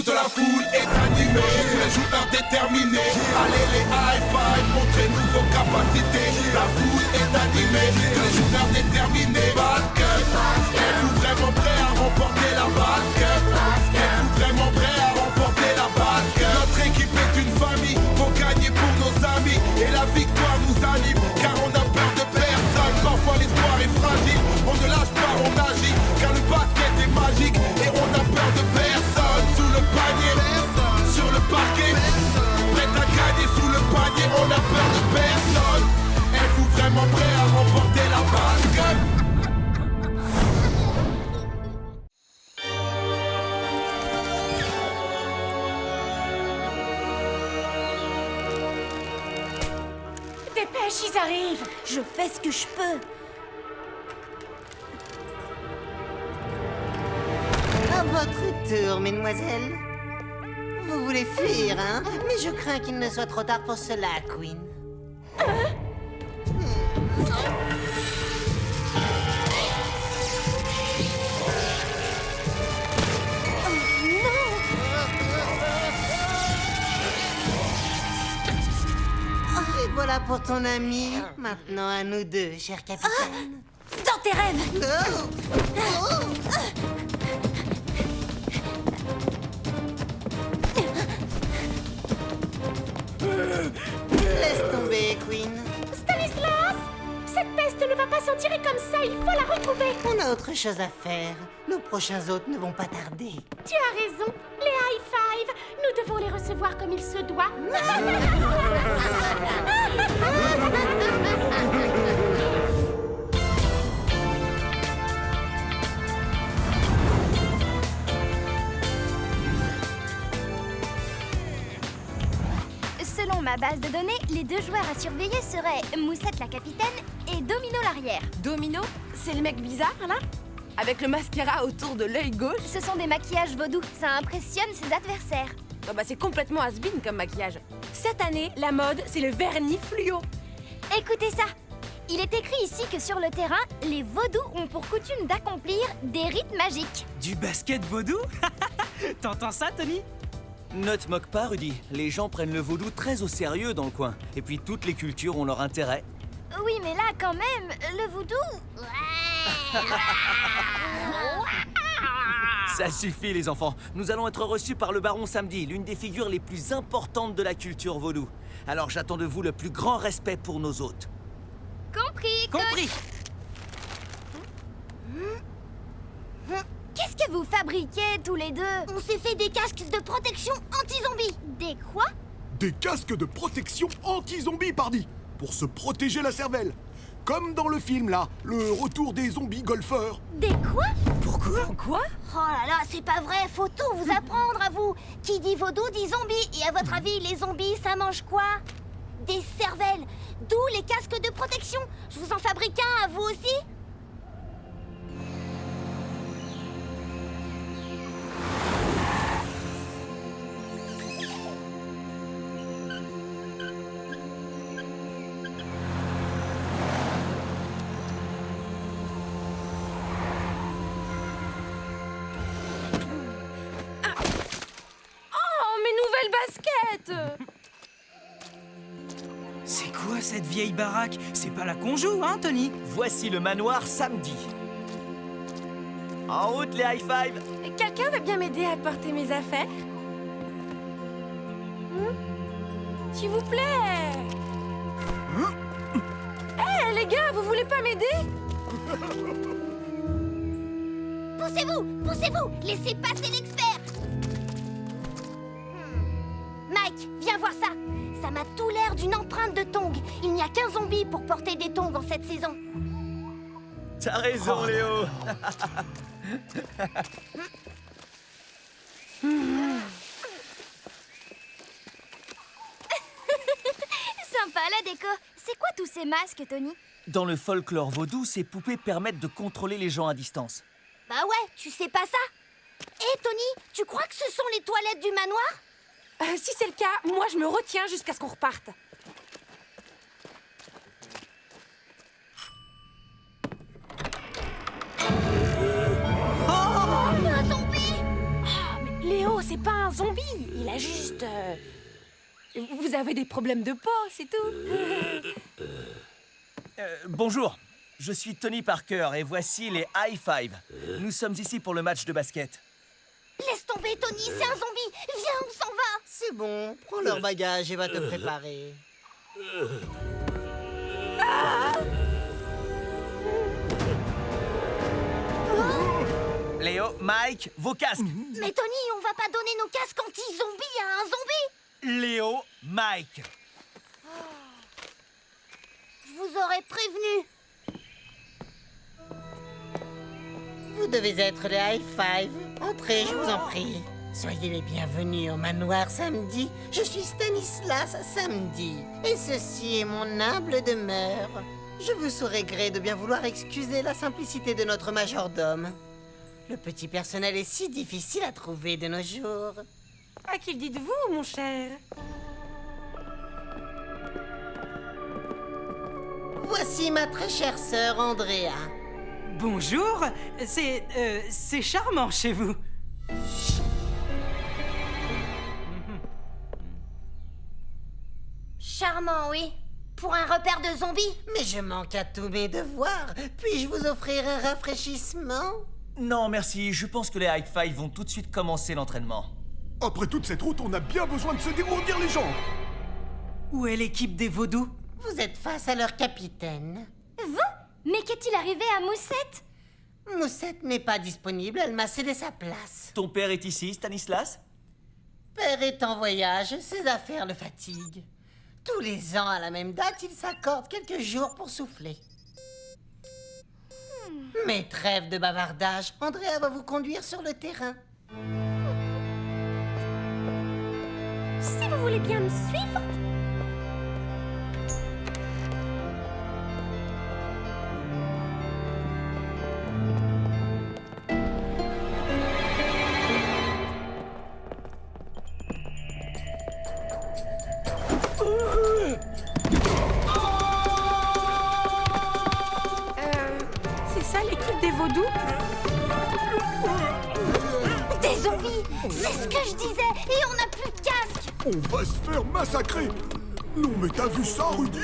Toute la foule est animée, tous les joueurs déterminés. Allez les high five, montrez-nous vos capacités. La foule est animée, tous les joueurs déterminés. Basket, êtes-vous vraiment prêts à remporter la basket? Êtes-vous vraiment prêts à remporter la basket? Notre équipe est une famille, faut gagner pour nos amis. Et la victoire nous anime, car on a peur de personne. Parfois l'espoir est fragile, on ne lâche pas, on agit. Car le basket est magique, et on a peur de personne. Sous le panier, sur le parquet, prêt à gagner sous le panier, on a peur de personne. Êtes-vous vraiment prêts à remporter la basket? Dépêche, ils arrivent. Je fais ce que je peux. À votre tour, mesdemoiselles. Vous voulez fuir, hein? Mais je crains qu'il ne soit trop tard pour cela, Queen. Et voilà pour ton ami. Maintenant à nous deux, cher capitaine. Dans tes rêves. Laisse tomber, Queen. Stanislas, cette peste ne va pas s'en tirer comme ça, il faut la retrouver. On a autre chose à faire. Nos prochains hôtes ne vont pas tarder. Tu as raison, les high five, nous devons les recevoir comme il se doit. Selon ma base de données, les deux joueurs à surveiller seraient Moussette la capitaine et Domino l'arrière. Domino, c'est le mec bizarre, là? Avec le mascara autour de l'œil gauche? Ce sont des maquillages vaudous, ça impressionne ses adversaires. Oh bah c'est complètement has-been comme maquillage. Cette année, la mode, c'est le vernis fluo. Écoutez ça. Il est écrit ici que sur le terrain, les vaudous ont pour coutume d'accomplir des rites magiques. Du basket vaudou? T'entends ça, Tony? Ne te moque pas, Rudy. Les gens prennent le vaudou très au sérieux dans le coin. Et puis toutes les cultures ont leur intérêt. Oui, mais là, quand même, le voodoo... Ça suffit, les enfants. Nous allons être reçus par le baron samedi, l'une des figures les plus importantes de la culture vaudou. Alors j'attends de vous le plus grand respect pour nos hôtes. Compris, Compris! Qu'est-ce que vous fabriquez, tous les deux? On s'est fait des casques de protection anti-zombies. Des quoi? Des casques de protection anti-zombies, pardi, pour se protéger la cervelle. Comme dans le film, là, le retour des zombies golfeurs. Des quoi? Pourquoi? Quoi? Oh là là, c'est pas vrai, faut tout vous apprendre à vous. Qui dit vaudou dit zombie. Et à votre avis, les zombies, ça mange quoi? Des cervelles. D'où les casques de protection. Je vous en fabrique un, à vous aussi? Oh, mes nouvelles baskets! C'est quoi cette vieille baraque? C'est pas là qu'on joue, hein, Tony? Voici le manoir samedi. En route, les high five! Quelqu'un va bien m'aider à porter mes affaires? S'il vous plaît! Hé, les gars, vous voulez pas m'aider? Poussez-vous, poussez-vous. Laissez passer l'expert. Mike, viens voir ça. Ça m'a tout l'air d'une empreinte de tongs. Il n'y a qu'un zombie pour porter des tongs en cette saison. T'as raison, Léo! Sympa la déco. C'est quoi tous ces masques, Tony? Dans le folklore vaudou, ces poupées permettent de contrôler les gens à distance. Bah ouais, tu sais pas ça? Hé, Tony, tu crois que ce sont les toilettes du manoir? Si c'est le cas, moi je me retiens jusqu'à ce qu'on reparte. Un zombie! Ah, mais Léo, c'est pas un il a juste... Vous avez des problèmes de peau, c'est tout. Bonjour, je suis Tony Parker et voici les High Five. Nous sommes ici pour le match de basket. Laisse tomber, Tony, c'est un zombie. Viens, on s'en va. C'est bon, prends leur bagage et va te préparer. Léo, Mike, vos casques. Mais Tony, on va pas donner nos casques anti-zombies à un zombie. Léo, Mike. Je vous aurais prévenu. Vous devez être les High Five. Entrez, je vous en prie. Soyez les bienvenus au manoir Samedi. Je suis Stanislas Samedi. Et ceci est mon humble demeure. Je vous saurai gré de bien vouloir excuser la simplicité de notre majordome. Le petit personnel est si difficile à trouver de nos jours. À qui le dites-vous, mon cher? Voici ma très chère sœur Andrea. Bonjour, c'est charmant chez vous. Charmant, oui. Pour un repère de zombies. Mais je manque à tous mes devoirs. Puis-je vous offrir un rafraîchissement? Non, merci, je pense que les High Five vont tout de suite commencer l'entraînement. Après toute cette route, on a bien besoin de se dégourdir les jambes. Où est l'équipe des vaudous? Vous êtes face à leur capitaine. Vous? Mais qu'est-il arrivé à Moussette? Moussette n'est pas disponible, elle m'a cédé sa place. Ton père est ici, Stanislas? Père est en voyage, ses affaires le fatiguent. Tous les ans, à la même date, il s'accorde quelques jours pour souffler. Mais trêve de bavardage, Andrea va vous conduire sur le terrain. Si vous voulez bien me suivre. C'est ça l'équipe des vaudous? Des zombies. C'est ce que je disais. Et on n'a plus de casque. On va se faire massacrer. Non mais t'as vu ça, Rudy?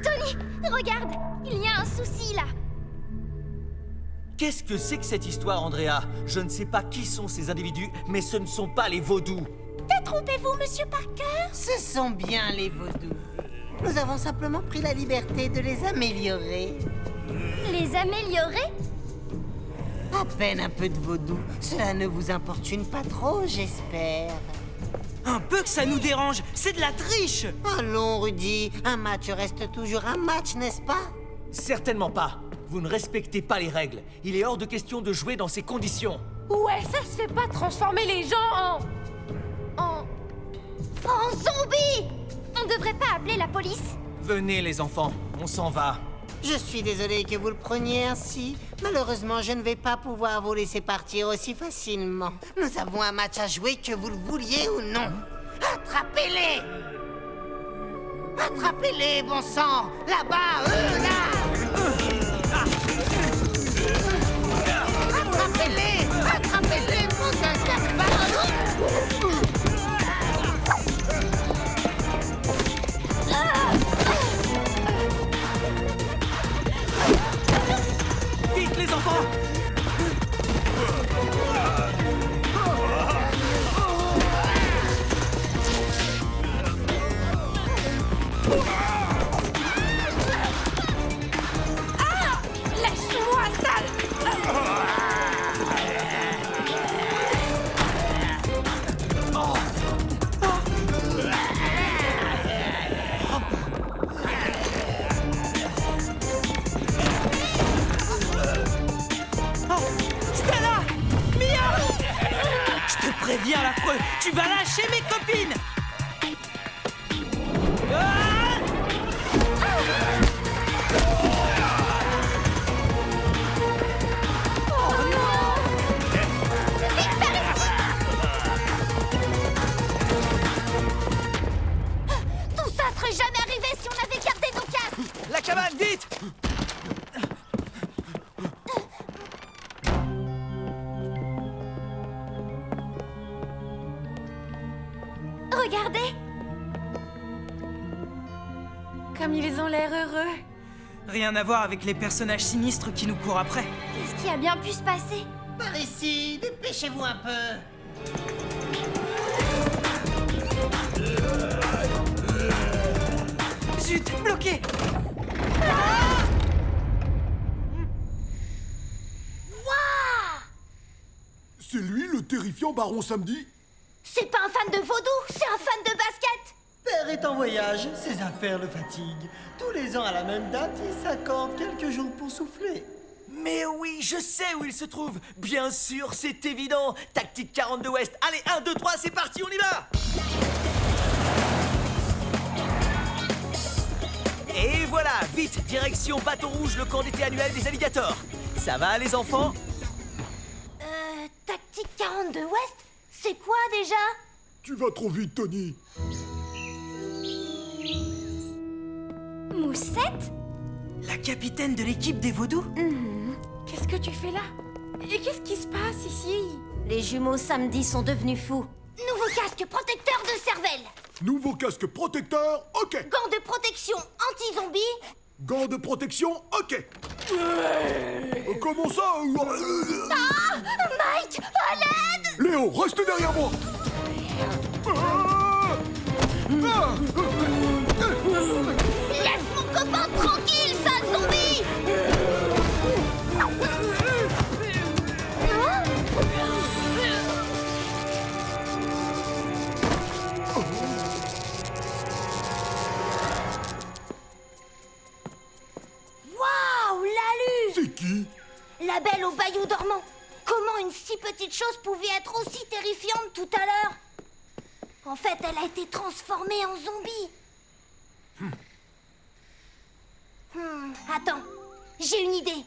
Tony, regarde. Il y a un souci, là. Qu'est-ce que c'est que cette histoire, Andrea? Je ne sais pas qui sont ces individus, mais ce ne sont pas les vaudous. Détrompez-vous, monsieur Parker? Ce sont bien les vaudous. Nous avons simplement pris la liberté de les améliorer. Les améliorer? À peine un peu de vaudou. Cela ne vous importune pas trop, j'espère. Un peu que ça nous dérange, c'est de la triche. Allons, Rudy, un match reste toujours un match, n'est-ce pas? Certainement pas. Vous ne respectez pas les règles. Il est hors de question de jouer dans ces conditions. Ouais, ça se fait pas transformer les gens en zombies! On devrait pas appeler la police? Venez, les enfants, on s'en va. Je suis désolé que vous le preniez ainsi. Malheureusement, je ne vais pas pouvoir vous laisser partir aussi facilement. Nous avons un match à jouer, que vous le vouliez ou non. Attrapez-les! Attrapez-les, bon sang! Là-bas, eux, là! Attrapez-les! Attrapez-les, bon d'un cafard! Vite, les enfants! Lâche-moi, sale! Stella! Mia! Je te préviens, l'affreux, tu vas lâcher mes copines! Ah! Regardez! Comme ils ont l'air heureux. Rien à voir avec les personnages sinistres qui nous courent après. Qu'est-ce qui a bien pu se passer? Par ici, dépêchez-vous un peu. Zut, bloqué! C'est lui le terrifiant baron Samedi? C'est pas un fan de vaudou, c'est un fan de basket! Père est en voyage, ses affaires le fatiguent. Tous les ans à la même date, il s'accorde quelques jours pour souffler. Mais oui, je sais où il se trouve. Bien sûr, c'est évident. Tactique 42 Ouest. Allez, 1, 2, 3, c'est parti, on y va. Et voilà, vite, direction Bâton Rouge, le camp d'été annuel des alligators. Ça va, les enfants? Tactique 42 Ouest? C'est quoi déjà? Tu vas trop vite, Tony. Moussette? La capitaine de l'équipe des vaudous? Qu'est-ce que tu fais là? Et qu'est-ce qui se passe ici? Les jumeaux Samedi sont devenus fous. Nouveau casque protecteur de cervelle. Nouveau casque protecteur, ok. Gants de protection anti-zombie. Gants de protection, ok. Comment ça? Mike, à l'aide! Léo, reste derrière moi. Laisse mon copain tranquille, sale zombie! Waouh, Lalu! C'est qui? La belle au bayou dormant. Comment une si petite chose pouvait être aussi terrifiante tout à l'heure? En fait, elle a été transformée en zombie. Attends, j'ai une idée.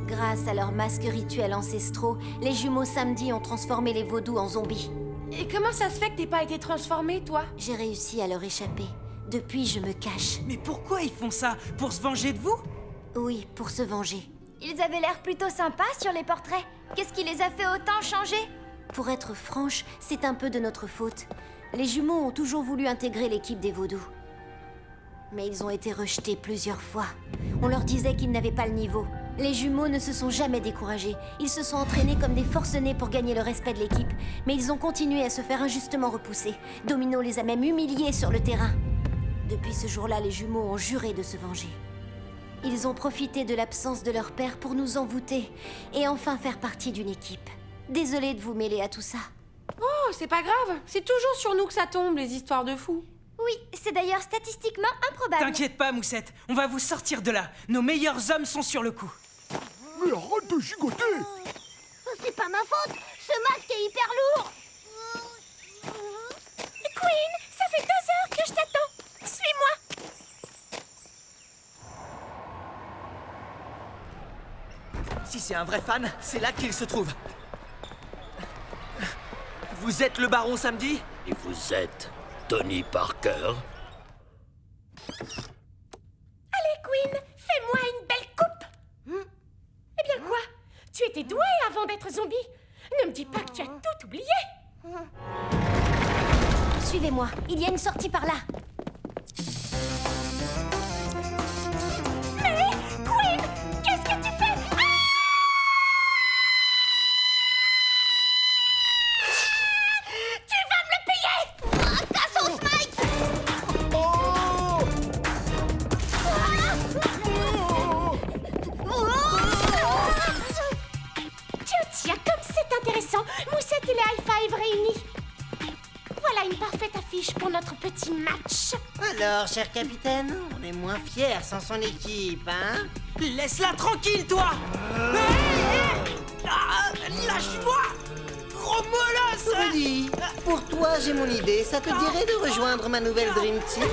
Grâce à leurs masques rituels ancestraux, les jumeaux Samedi ont transformé les vaudous en zombies. Et comment ça se fait que t'aies pas été transformé, toi? J'ai réussi à leur échapper. Depuis, je me cache. Mais pourquoi ils font ça? Pour se venger de vous? Oui, pour se venger. Ils avaient l'air plutôt sympas sur les portraits. Qu'est-ce qui les a fait autant changer? Pour être franche, c'est un peu de notre faute. Les jumeaux ont toujours voulu intégrer l'équipe des vaudous. Mais ils ont été rejetés plusieurs fois. On leur disait qu'ils n'avaient pas le niveau. Les jumeaux ne se sont jamais découragés. Ils se sont entraînés comme des forcenés pour gagner le respect de l'équipe. Mais ils ont continué à se faire injustement repousser. Domino les a même humiliés sur le terrain. Depuis ce jour-là, les jumeaux ont juré de se venger. Ils ont profité de l'absence de leur père pour nous envoûter et enfin faire partie d'une équipe. Désolée de vous mêler à tout ça. Oh, c'est pas grave. C'est toujours sur nous que ça tombe, les histoires de fous. Oui, c'est d'ailleurs statistiquement improbable. T'inquiète pas, Moussette, on va vous sortir de là. Nos meilleurs hommes sont sur le coup. Mais arrête de gigoter. C'est pas ma faute. Ce masque est hyper lourd. Queen, ça fait 2 heures que je t'attends. Suis-moi. Si c'est un vrai fan, c'est là qu'il se trouve. Vous êtes le baron Samedi? Et vous êtes Tony Parker? Allez, Queen, fais-moi une belle coupe. Eh bien quoi? Tu étais douée avant d'être zombie. Ne me dis pas que tu as tout oublié. Suivez-moi, il y a une sortie par là. Mais, Queen, qu'est-ce que tu fais? Tu vas me le payer! Ta sauce, Mike! Tiens, comme c'est intéressant, Moussette et les High Five réunis. Voilà une parfaite affiche pour notre petit match. Alors, cher capitaine, on est moins fiers sans son équipe, hein? Laisse-la tranquille, toi! Lâche-moi! Gros molosse! Rudy, pour toi, j'ai mon idée. Ça te dirait de rejoindre ma nouvelle Dream Team?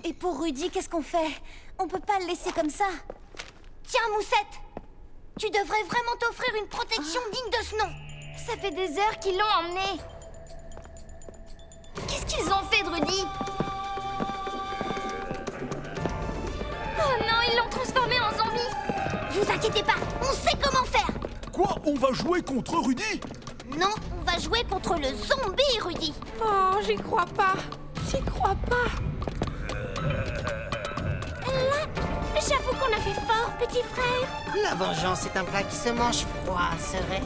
Et pour Rudy, qu'est-ce qu'on fait? On peut pas le laisser comme ça. Tiens, Moussette, tu devrais vraiment t'offrir une protection digne de ce nom. Ça fait des heures qu'ils l'ont emmené. Qu'est-ce qu'ils ont fait de Rudy? Oh non, ils l'ont transformé en zombie. inquiétez pas, on sait comment faire. Quoi? On va jouer contre Rudy? Non, on va jouer contre le zombie, Rudy. Oh, j'y crois pas. J'y crois pas. Là, j'avoue qu'on a fait fort, petit frère. La vengeance est un plat qui se mange froid, serait.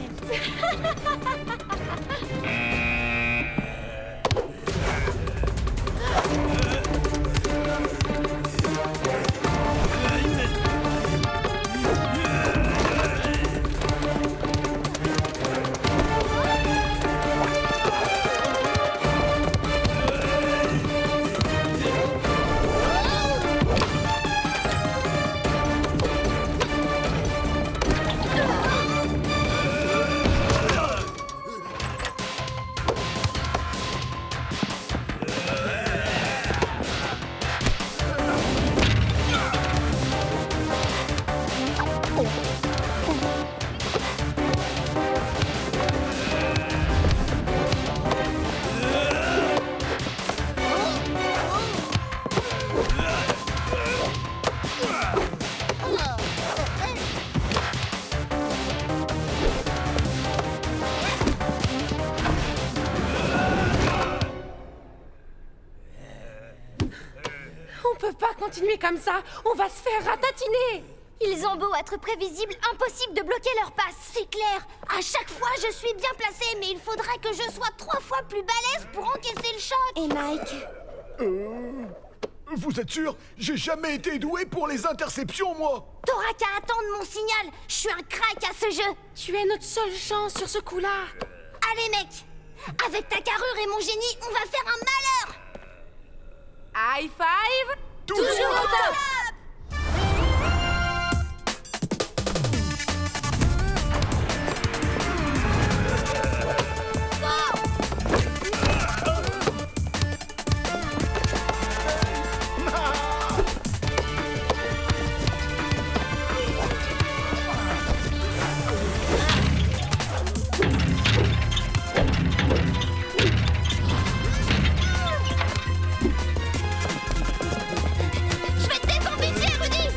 On peut pas continuer comme ça. On va se faire ratatiner. Ils ont beau être prévisibles, impossible de bloquer leur passe, c'est clair. À chaque fois, je suis bien placée, mais il faudrait que je sois 3 fois plus balèze pour encaisser le choc. Et Mike? Vous êtes sûr? J'ai jamais été doué pour les interceptions, moi. T'auras qu'à attendre mon signal. Je suis un crack à ce jeu. Tu es notre seule chance sur ce coup-là. Allez, mec. Avec ta carrure et mon génie, on va faire un malheur. High five. Toujours au top. Je vais te dézombifier, Rudy.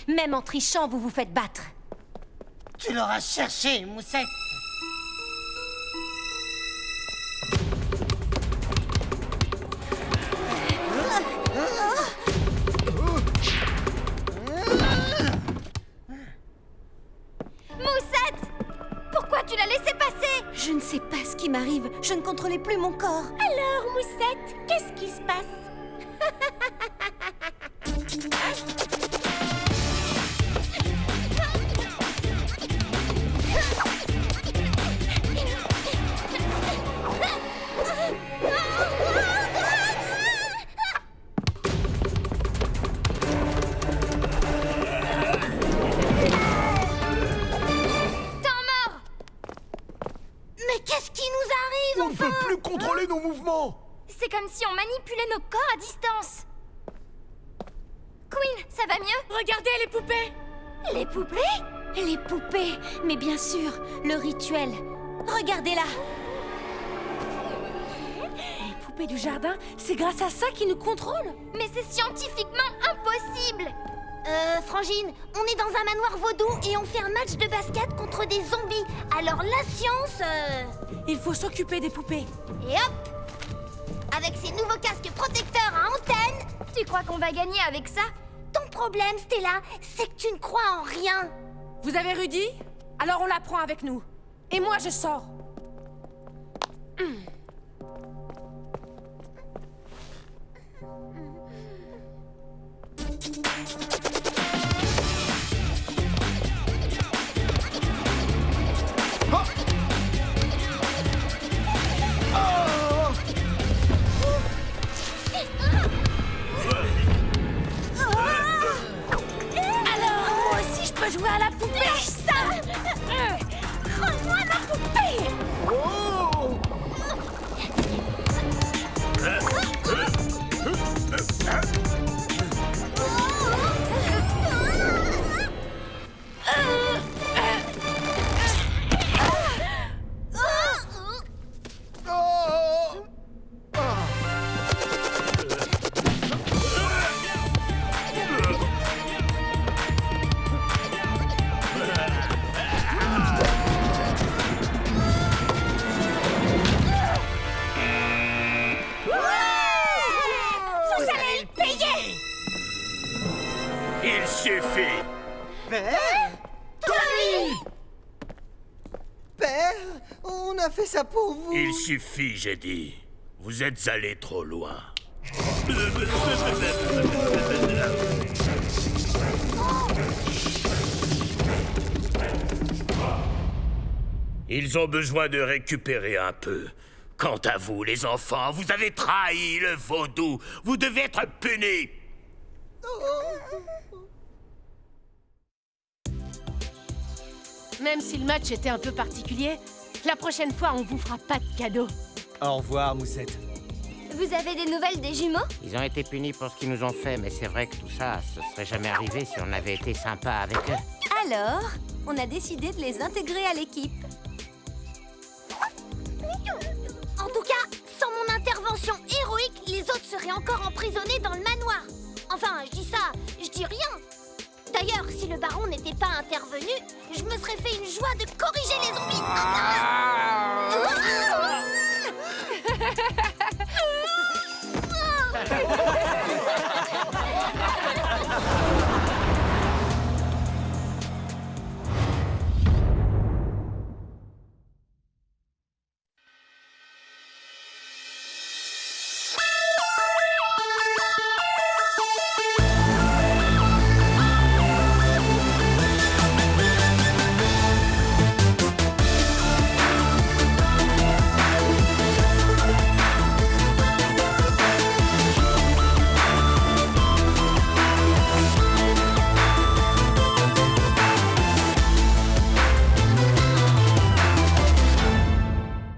Même en trichant, vous vous faites battre. Tu l'auras cherché, Moussette. Moussette, pourquoi tu l'as laissé passer? Je ne sais pas ce qui m'arrive. Je ne contrôlais plus mon corps. Alors, Moussette, qu'est-ce qui se passe? Mais qu'est-ce qui nous On arrive, ne peut enfin? plus contrôler nos mouvements. C'est comme si on manipulait nos corps à distance. Queen, ça va mieux? Regardez les poupées. Les poupées? Les poupées. Mais bien sûr, le rituel. Regardez-la. Les poupées du jardin, c'est grâce à ça qu'ils nous contrôlent. Mais c'est scientifiquement impossible. Frangine, on est dans un manoir vaudou et on fait un match de basket contre des zombies. Alors la science... Il faut s'occuper des poupées. Et hop! Avec ces nouveaux casques protecteurs à antenne, tu crois qu'on va gagner avec ça? Ton problème, Stella, c'est que tu ne crois en rien. Vous avez Rudy? Alors on la prend avec nous. Et moi, je sors. Alors, moi aussi, je peux jouer à la poupée. Lâche ça! Rends-moi ma poupée! Oh! pas fait ça pour vous. Il suffit, j'ai dit. Vous êtes allés trop loin. Ils ont besoin de récupérer un peu. Quant à vous, les enfants, vous avez trahi le vaudou. Vous devez être punis. Même si le match était un peu particulier, la prochaine fois, on vous fera pas de cadeau. Au revoir, Moussette. Vous avez des nouvelles des jumeaux? Ils ont été punis pour ce qu'ils nous ont fait, mais c'est vrai que tout ça, ce serait jamais arrivé si on avait été sympa avec eux. Alors, on a décidé de les intégrer à l'équipe. En tout cas, sans mon intervention héroïque, les autres seraient encore emprisonnés dans le manoir. Enfin, je dis ça, je dis rien. D'ailleurs, si le baron n'était pas intervenu, je me serais fait une joie de corriger les zombies.